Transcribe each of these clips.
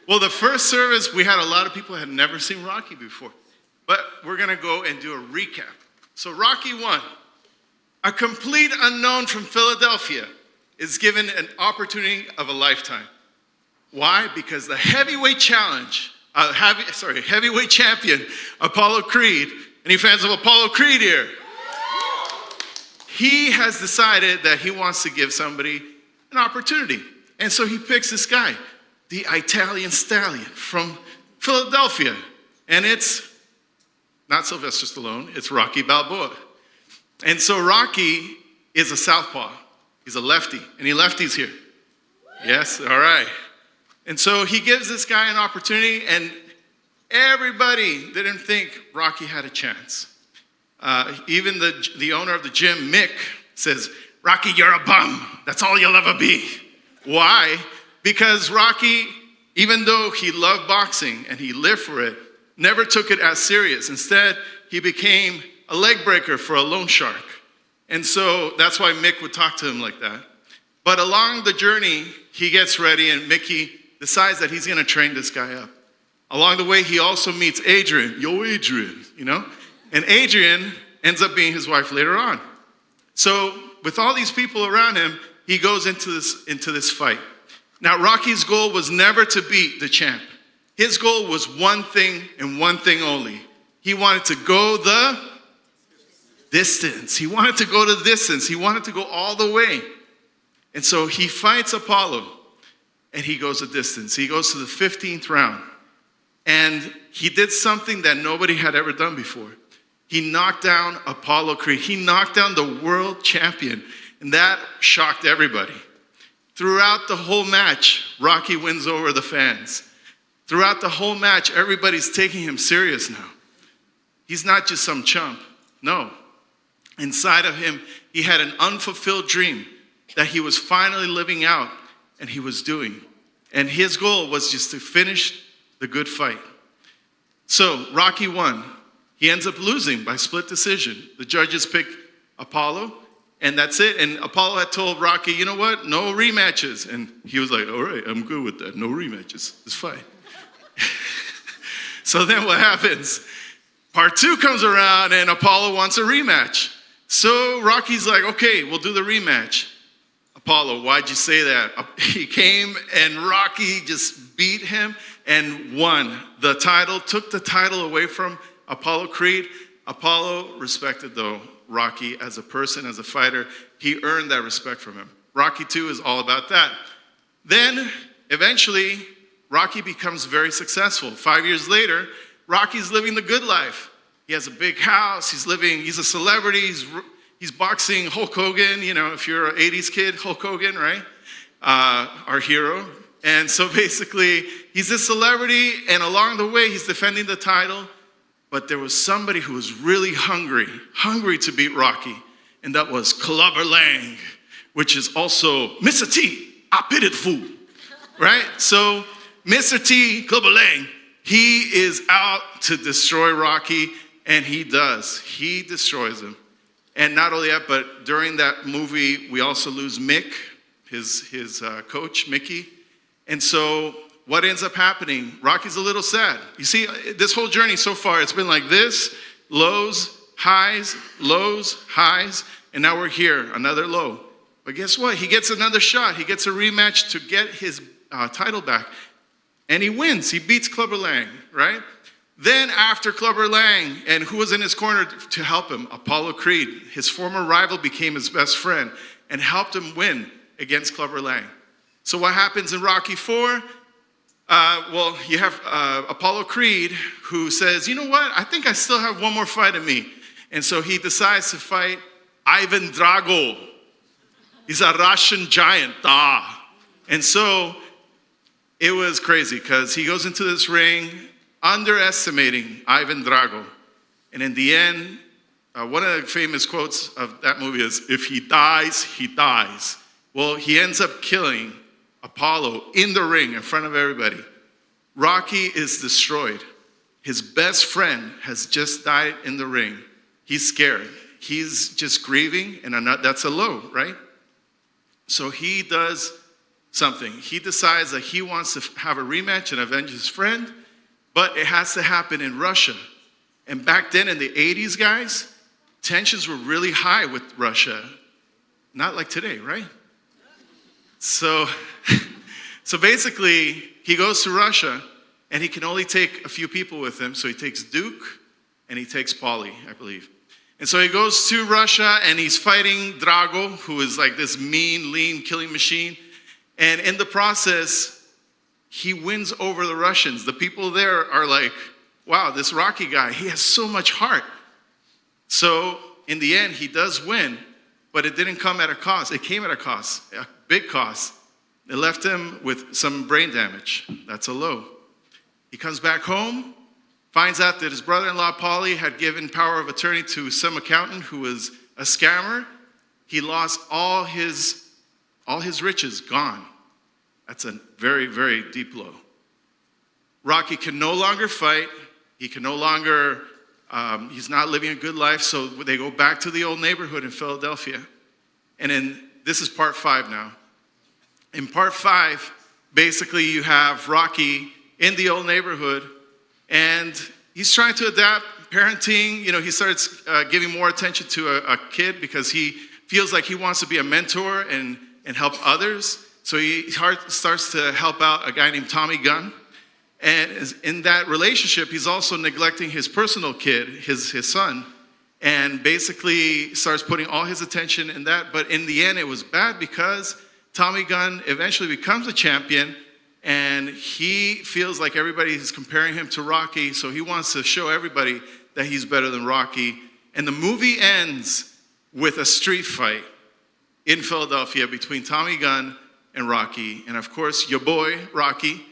Well, the first service, we had a lot of people who had never seen Rocky before. But we're going to go and do a recap. So Rocky 1, a complete unknown from Philadelphia, is given an opportunity of a lifetime. Why? Because the heavyweight champion, Apollo Creed, any fans of Apollo Creed here? He has decided that he wants to give somebody an opportunity. And so he picks this guy, the Italian Stallion from Philadelphia. And it's not Sylvester Stallone, it's Rocky Balboa. And so Rocky is a southpaw. He's a lefty. Any lefties here? Yes? All right. And so he gives this guy an opportunity, and everybody didn't think Rocky had a chance. Even the owner of the gym, Mick, says, Rocky, you're a bum. That's all you'll ever be. Why? Because Rocky, even though he loved boxing and he lived for it, never took it as serious. Instead, he became a leg breaker for a loan shark. And so that's why Mick would talk to him like that. But along the journey, he gets ready, and Mickey decides that he's going to train this guy up. Along the way, he also meets Adrian. Yo, Adrian, And Adrian ends up being his wife later on. So with all these people around him, he goes into this fight. Now, Rocky's goal was never to beat the champ. His goal was one thing and one thing only. He wanted to go the distance. He wanted to go the distance. He wanted to go all the way. And so he fights Apollo, and he goes the distance. He goes to the 15th round. And he did something that nobody had ever done before. He knocked down Apollo Creed. He knocked down the world champion. And that shocked everybody. Throughout the whole match, Rocky wins over the fans. Throughout the whole match, everybody's taking him serious now. He's not just some chump. No. Inside of him, he had an unfulfilled dream that he was finally living out, and he was doing. And his goal was just to finish the good fight. So Rocky won. He ends up losing by split decision. The judges picked Apollo, and that's it. And Apollo had told Rocky, you know what? No rematches. And he was like, all right, I'm good with that. No rematches. It's fine. So then what happens? Part 2 comes around, and Apollo wants a rematch. So Rocky's like, okay, we'll do the rematch. Apollo, why'd you say that? He came, and Rocky just beat him and won the title, took the title away from Apollo Creed. Apollo respected, though, Rocky as a person, as a fighter. He earned that respect from him. Rocky 2 is all about that. Then, eventually, Rocky becomes very successful. 5 years later, Rocky's living the good life. He has a big house. He's a celebrity. He's boxing Hulk Hogan. If you're an 80s kid, Hulk Hogan, right? Our hero. And so basically, he's a celebrity, and along the way, he's defending the title. But there was somebody who was really hungry to beat Rocky, and that was Clubber Lang, which is also Mr. T, I pitied fool, right? So Mr. T, Clubber Lang, he is out to destroy Rocky, and he does. He destroys him. And not only that, but during that movie, we also lose Mick, his coach, Mickey. And so what ends up happening? Rocky's a little sad. You see, this whole journey so far, it's been like this: lows, highs, and now we're here, another low. But guess what? He gets another shot. He gets a rematch to get his title back. And he wins. He beats Clubber Lang, right? Then after Clubber Lang, and who was in his corner to help him? Apollo Creed. His former rival became his best friend and helped him win against Clubber Lang. So what happens in Rocky 4? You have Apollo Creed, who says, you know what? I think I still have one more fight in me. And so he decides to fight Ivan Drago. He's a Russian giant. And so it was crazy, because he goes into this ring underestimating Ivan Drago. And in the end, one of the famous quotes of that movie is, if he dies, he dies. Well, he ends up killing Apollo in the ring in front of everybody. Rocky is destroyed. His best friend has just died in the ring. He's scared. He's just grieving, and that's a low, right? So he does something. He decides that he wants to have a rematch and avenge his friend, but it has to happen in Russia. And back then in the 80s, guys, tensions were really high with Russia. Not like today, right? So basically, he goes to Russia, and he can only take a few people with him. So he takes Duke, and he takes Paulie, I believe. And so he goes to Russia, and he's fighting Drago, who is like this mean, lean, killing machine. And in the process, he wins over the Russians. The people there are like, wow, this Rocky guy, he has so much heart. So in the end, he does win, but it didn't come at a cost. It came at a cost, a big cost. It left him with some brain damage. That's a low. He comes back home, finds out that his brother-in-law, Paulie, had given power of attorney to some accountant who was a scammer. He lost all his riches, gone. That's a very, very deep blow. Rocky can no longer fight. He can no longer, he's not living a good life, so they go back to the old neighborhood in Philadelphia. And this is part 5 now. In part 5, basically you have Rocky in the old neighborhood, and he's trying to adapt parenting. He starts giving more attention to a kid because he feels like he wants to be a mentor and help others. So he starts to help out a guy named Tommy Gunn. And in that relationship, he's also neglecting his personal kid, his son, and basically starts putting all his attention in that. But in the end, it was bad because Tommy Gunn eventually becomes a champion, and he feels like everybody is comparing him to Rocky, so he wants to show everybody that he's better than Rocky. And the movie ends with a street fight in Philadelphia between Tommy Gunn and Rocky. And of course, your boy, Rocky,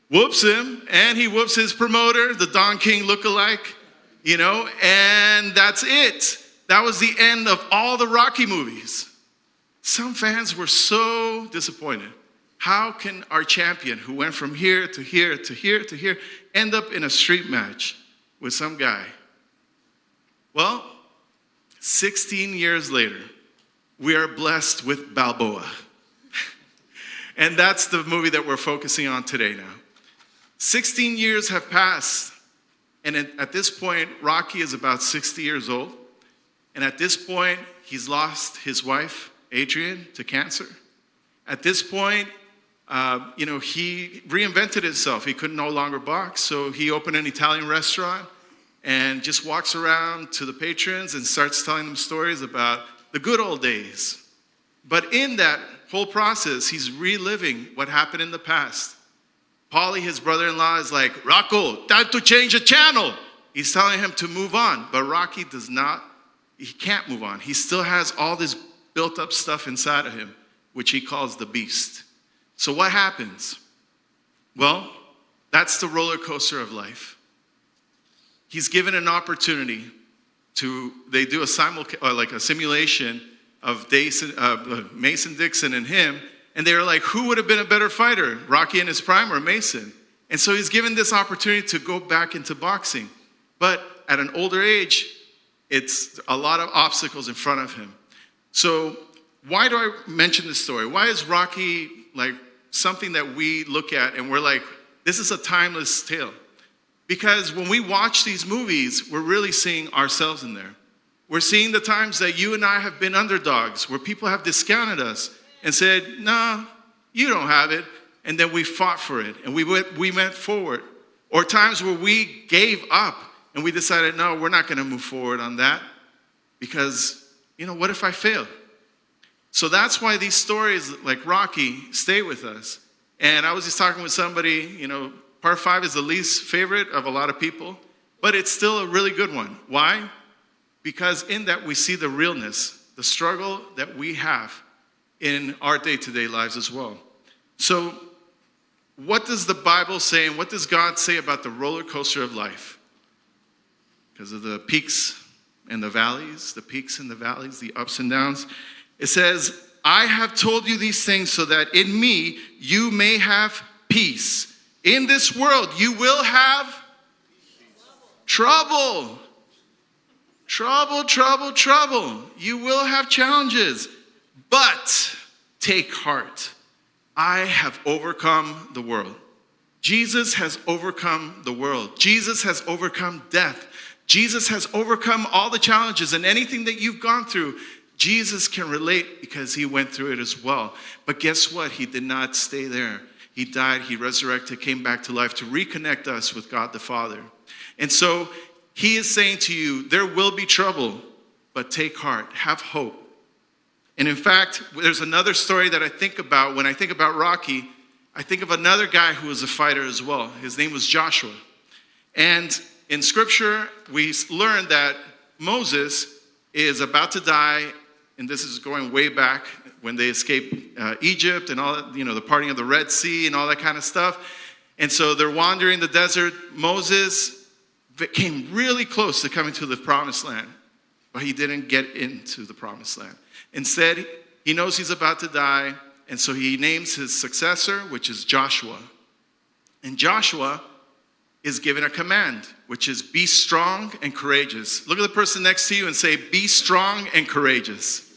whoops him, and he whoops his promoter, the Don King lookalike, and that's it. That was the end of all the Rocky movies. Some fans were so disappointed. How can our champion, who went from here to here to here to here, end up in a street match with some guy? Well, 16 years later, we are blessed with Balboa. And that's the movie that we're focusing on today now. 16 years have passed, and at this point, Rocky is about 60 years old. And at this point, he's lost his wife, Adrian, to cancer. At this point, he reinvented himself. He could no longer box, so he opened an Italian restaurant and just walks around to the patrons and starts telling them stories about the good old days. But in that whole process, he's reliving what happened in the past. Paulie, his brother-in-law, is like, Rocco, time to change the channel. He's telling him to move on, but Rocky he can't move on. He still has all this built-up stuff inside of him, which he calls the beast. So what happens? Well, that's the roller coaster of life. He's given an opportunity they do a simulation of Mason Dixon and him, and they were like, who would have been a better fighter, Rocky in his prime or Mason? And so he's given this opportunity to go back into boxing. But at an older age, it's a lot of obstacles in front of him. So why do I mention this story? Why is Rocky like something that we look at and we're like, this is a timeless tale? Because when we watch these movies, we're really seeing ourselves in there. We're seeing the times that you and I have been underdogs, where people have discounted us and said, no, you don't have it. And then we fought for it and we went forward. Or times where we gave up and we decided, no, we're not going to move forward on that because, what if I fail? So that's why these stories like Rocky stay with us. And I was just talking with somebody, part 5 is the least favorite of a lot of people, but it's still a really good one. Why? Because in that we see the realness, the struggle that we have in our day-to-day lives as well. So what does the Bible say and what does God say about the roller coaster of life? Because of the peaks and the valleys, the ups and downs. It says, I have told you these things so that in me you may have peace. In this world you will have trouble. Trouble. You will have challenges. But take heart. I have overcome the world. Jesus has overcome the world. Jesus has overcome death. Jesus has overcome all the challenges, and anything that you've gone through, Jesus can relate because he went through it as well. But guess what? He did not stay there. He died, he resurrected, came back to life to reconnect us with God the Father. And so he is saying to you, there will be trouble, but take heart, have hope. And in fact, there's another story that I think about. When I think about Rocky, I think of another guy who was a fighter as well. His name was Joshua. And in scripture, we learn that Moses is about to die, and this is going way back when they escaped Egypt and all that, the parting of the Red Sea and all that kind of stuff. And so they're wandering the desert. Moses came really close to coming to the promised land, but he didn't get into the promised land. Instead, he knows he's about to die, and so he names his successor, which is Joshua. And Joshua is given a command, which is be strong and courageous. Look at the person next to you and say, be strong and courageous.